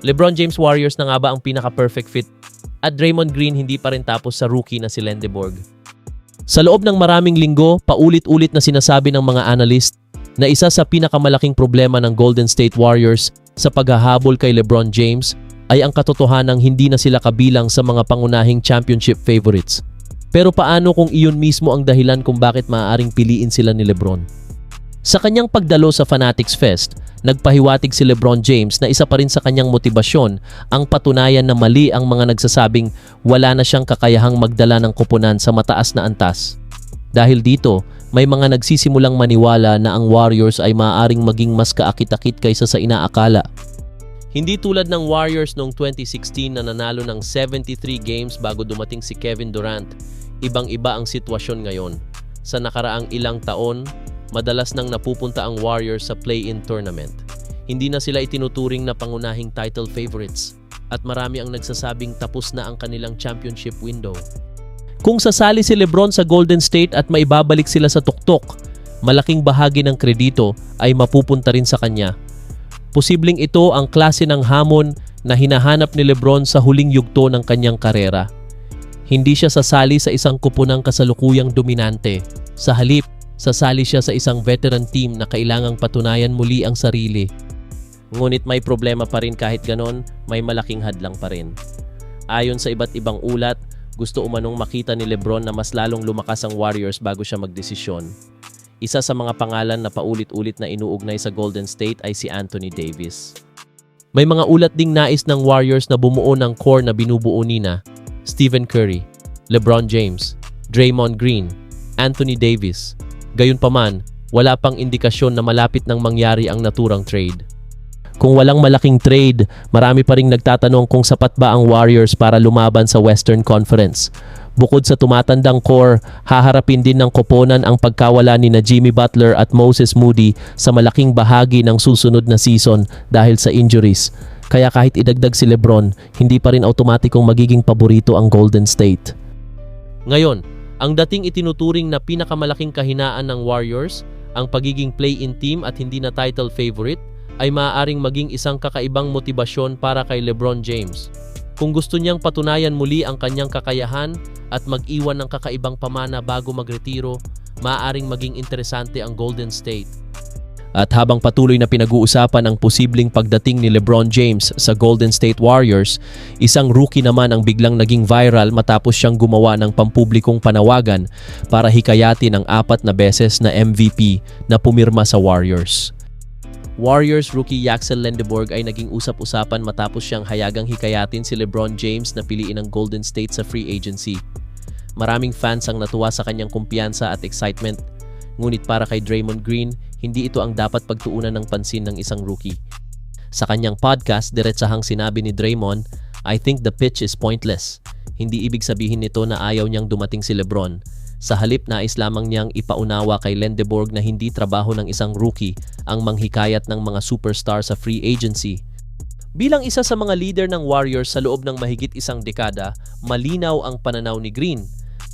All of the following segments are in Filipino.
LeBron James Warriors na nga ba ang pinaka-perfect fit? At Draymond Green hindi pa rin tapos sa rookie na si Lendeborg. Sa loob ng maraming linggo, paulit-ulit na sinasabi ng mga analyst na isa sa pinakamalaking problema ng Golden State Warriors sa paghahabol kay LeBron James ay ang katotohanang hindi na sila kabilang sa mga pangunahing championship favorites. Pero paano kung iyon mismo ang dahilan kung bakit maaaring piliin sila ni LeBron? Sa kanyang pagdalo sa Fanatics Fest, nagpahiwatig si LeBron James na isa pa rin sa kanyang motibasyon ang patunayan na mali ang mga nagsasabing wala na siyang kakayahang magdala ng koponan sa mataas na antas. Dahil dito, may mga nagsisimulang maniwala na ang Warriors ay maaaring maging mas kaakit-akit kaysa sa inaakala. Hindi tulad ng Warriors noong 2016 na nanalo ng 73 games bago dumating si Kevin Durant, ibang-iba ang sitwasyon ngayon. Sa nakaraang ilang taon, madalas nang napupunta ang Warriors sa play-in tournament. Hindi na sila itinuturing na pangunahing title favorites at marami ang nagsasabing tapos na ang kanilang championship window. Kung sasali si LeBron sa Golden State at maibabalik sila sa tuktok, malaking bahagi ng kredito ay mapupunta rin sa kanya. Posibleng ito ang klase ng hamon na hinahanap ni LeBron sa huling yugto ng kanyang karera. Hindi siya sasali sa isang kupunang kasalukuyang dominante. Sa halip, sasali siya sa isang veteran team na kailangang patunayan muli ang sarili. Ngunit may problema pa rin kahit ganon, may malaking hadlang pa rin. Ayon sa iba't ibang ulat, gusto umanong makita ni LeBron na mas lalong lumakas ang Warriors bago siya magdesisyon. Isa sa mga pangalan na paulit-ulit na inuugnay sa Golden State ay si Anthony Davis. May mga ulat ding nais ng Warriors na bumuo ng core na binubuo nina Stephen Curry, LeBron James, Draymond Green, Anthony Davis. Gayunpaman, wala pang indikasyon na malapit nang mangyari ang naturang trade. Kung walang malaking trade, marami pa ring nagtatanong kung sapat ba ang Warriors para lumaban sa Western Conference. Bukod sa tumatandang core, haharapin din ng koponan ang pagkawala ni na Jimmy Butler at Moses Moody sa malaking bahagi ng susunod na season dahil sa injuries. Kaya kahit idagdag si LeBron, hindi pa rin automatikong magiging paborito ang Golden State. Ngayon, ang dating itinuturing na pinakamalaking kahinaan ng Warriors, ang pagiging play-in team at hindi na title favorite, ay maaaring maging isang kakaibang motibasyon para kay LeBron James. Kung gusto niyang patunayan muli ang kanyang kakayahan at mag-iwan ng kakaibang pamana bago magretiro, maaaring maging interesante ang Golden State. At habang patuloy na pinag-uusapan ang posibleng pagdating ni LeBron James sa Golden State Warriors, isang rookie naman ang biglang naging viral matapos siyang gumawa ng pampublikong panawagan para hikayatin ang 4 na beses na MVP na pumirma sa Warriors. Warriors rookie Yaxel Lendeborg ay naging usap-usapan matapos siyang hayagang hikayatin si LeBron James na piliin ang Golden State sa free agency. Maraming fans ang natuwa sa kanyang kumpiyansa at excitement, ngunit para kay Draymond Green, hindi ito ang dapat pagtuunan ng pansin ng isang rookie. Sa kanyang podcast, diretsahang sinabi ni Draymond, "I think the pitch is pointless." Hindi ibig sabihin nito na ayaw niyang dumating si LeBron. Sa halip, nais lamang niyang ipaunawa kay Lendeborg na hindi trabaho ng isang rookie ang manghikayat ng mga superstar sa free agency. Bilang isa sa mga leader ng Warriors sa loob ng mahigit isang dekada, malinaw ang pananaw ni Green.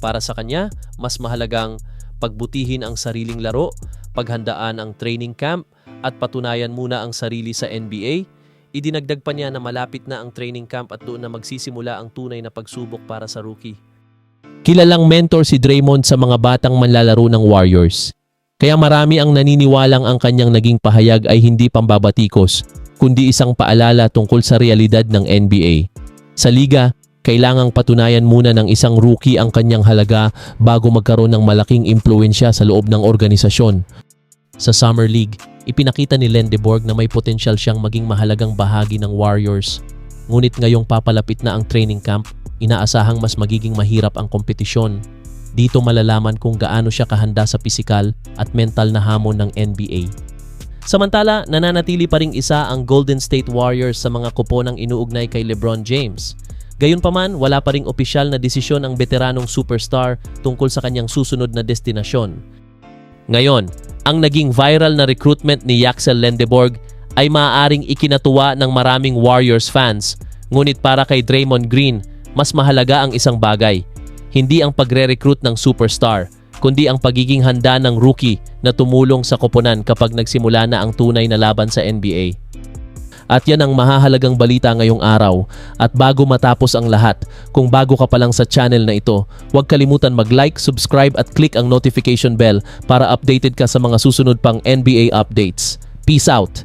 Para sa kanya, mas mahalagang pagbutihin ang sariling laro, paghandaan ang training camp, at patunayan muna ang sarili sa NBA. Idinagdag pa niya na malapit na ang training camp at doon na magsisimula ang tunay na pagsubok para sa rookie. Kilalang mentor si Draymond sa mga batang manlalaro ng Warriors. Kaya marami ang naniniwalang ang kanyang naging pahayag ay hindi pambabatikos, kundi isang paalala tungkol sa realidad ng NBA. Sa liga, kailangang patunayan muna ng isang rookie ang kanyang halaga bago magkaroon ng malaking impluensya sa loob ng organisasyon. Sa Summer League, ipinakita ni Lendeborg na may potensyal siyang maging mahalagang bahagi ng Warriors. Ngunit ngayong papalapit na ang training camp, inaasahang mas magiging mahirap ang kompetisyon. Dito malalaman kung gaano siya kahanda sa pisikal at mental na hamon ng NBA. Samantala, nananatili pa ring isa ang Golden State Warriors sa mga kuponang inuugnay kay LeBron James. Gayunpaman, wala pa ring opisyal na desisyon ang veteranong superstar tungkol sa kanyang susunod na destinasyon. Ngayon, ang naging viral na recruitment ni Yaxel Lendeborg ay maaaring ikinatuwa ng maraming Warriors fans. Ngunit para kay Draymond Green, mas mahalaga ang isang bagay. Hindi ang pagre-recruit ng superstar, kundi ang pagiging handa ng rookie na tumulong sa koponan kapag nagsimula na ang tunay na laban sa NBA. At yan ang mahahalagang balita ngayong araw. At bago matapos ang lahat, kung bago ka pa lang sa channel na ito, huwag kalimutan mag-like, subscribe at click ang notification bell para updated ka sa mga susunod pang NBA updates. Peace out!